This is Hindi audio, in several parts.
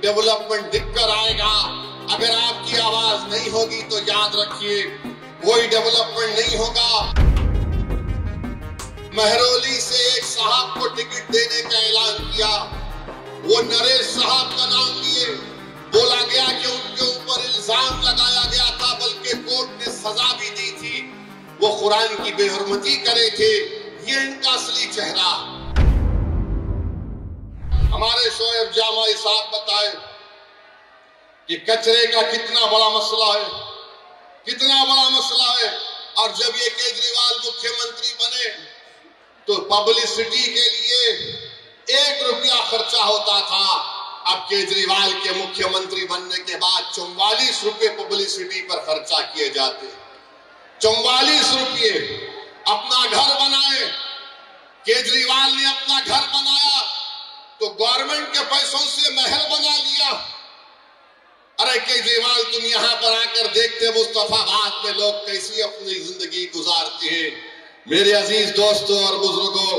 डेवलपमेंट दिखकर आएगा। अगर आपकी आवाज नहीं होगी तो याद रखिए कोई डेवलपमेंट नहीं होगा। महरौली से एक साहब को टिकट देने का ऐलान किया। वो नरेश साहब का नाम लिए बोला गया कि उनके ऊपर इल्जाम लगाया गया था, बल्कि कोर्ट ने सजा भी दी थी। वो कुरान की बेहुरमती करे थे। ये इनका असली चेहरा। हमारे शोएब जामाई साहब बताए कि कचरे का कितना बड़ा मसला है, कितना बड़ा मसला है। और जब ये केजरीवाल मुख्यमंत्री बने तो पब्लिसिटी के लिए 1 रुपया खर्चा होता था। अब केजरीवाल के मुख्यमंत्री बनने के बाद 44 रुपये पब्लिसिटी पर खर्चा किए जाते। 44 रुपये। अपना घर बनाए, केजरीवाल ने अपना घर बनाया तो गवर्नमेंट के पैसों से महल बना लिया। अरे केजरीवाल, तुम यहां पर आकर देखते मुस्तफाबाद में लोग कैसी अपनी जिंदगी गुजारते हैं। मेरे अजीज दोस्तों और बुजुर्गों,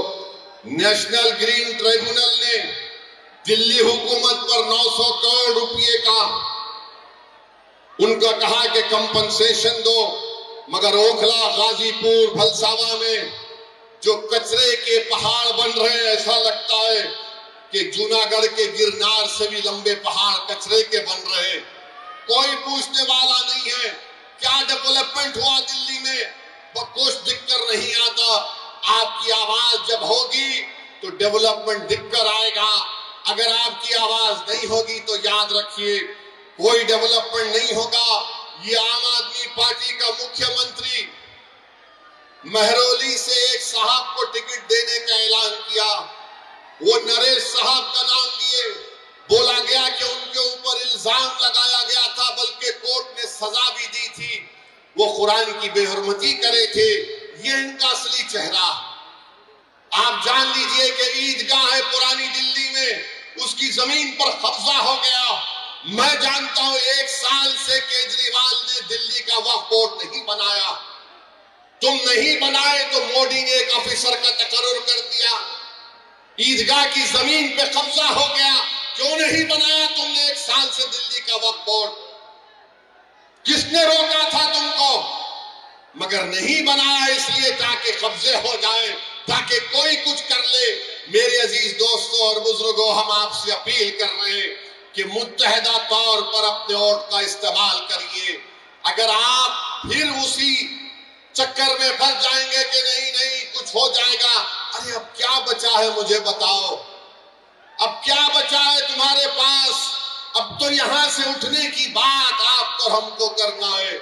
नेशनल ग्रीन ट्रिब्यूनल ने दिल्ली हुकूमत पर 900 करोड़ रुपए का उनका कहा कि कंपनसेशन दो, मगर ओखला, गाजीपुर, भलसावा में जो कचरे के पहाड़ बन रहे हैं, ऐसा लगता है कि जूनागढ़ के गिरनार से भी लंबे पहाड़ कचरे के बन रहे। कोई पूछने वाला नहीं है क्या डेवलपमेंट हुआ दिल्ली में, वो कुछ दिखकर नहीं आता। आपकी आवाज जब होगी तो डेवलपमेंट दिखकर आएगा। अगर आपकी आवाज नहीं होगी तो याद रखिए कोई डेवलपमेंट नहीं होगा। ये आम आदमी पार्टी का मुख्यमंत्री महरौली से एक साहब को टिकट देने का ऐलान किया। वो नरेश साहब का नाम लिए बोला गया कि उनके ऊपर इल्जाम लगाया गया था, बल्कि कोर्ट ने सजा भी दी थी। वो कुरान की बेहुरमती करे थे। ये इनका असली चेहरा। आप जान लीजिए कि ईदगाह है पुरानी दिल्ली में, उसकी जमीन पर कब्जा हो गया। मैं जानता हूं 1 साल से केजरीवाल ने दिल्ली का वक्फ बोर्ड नहीं बनाया। तुम नहीं बनाए तो मोदी ने एक ऑफिसर का तकर्रुर कर दिया। ईदगाह की जमीन पे कब्जा हो गया। क्यों नहीं बनाया तुमने 1 साल से दिल्ली का वक्फ बोर्ड? किसने रोका था तुमको? मगर नहीं बनाया इसलिए ताकि कब्जे हो जाए, ताकि कोई कुछ कर ले। मेरे अजीज दोस्तों और बुजुर्गों, हम आपसे अपील कर रहे हैं कि मुत्तहदा तौर पर अपने वोट का इस्तेमाल करिए। अगर आप फिर उसी चक्कर में फंस जाएंगे कि नहीं नहीं कुछ हो जाएगा, अरे अब क्या बचा है मुझे बताओ, अब क्या बचा है तुम्हारे पास? अब तो यहां से उठने की बात आपको हमको करना है।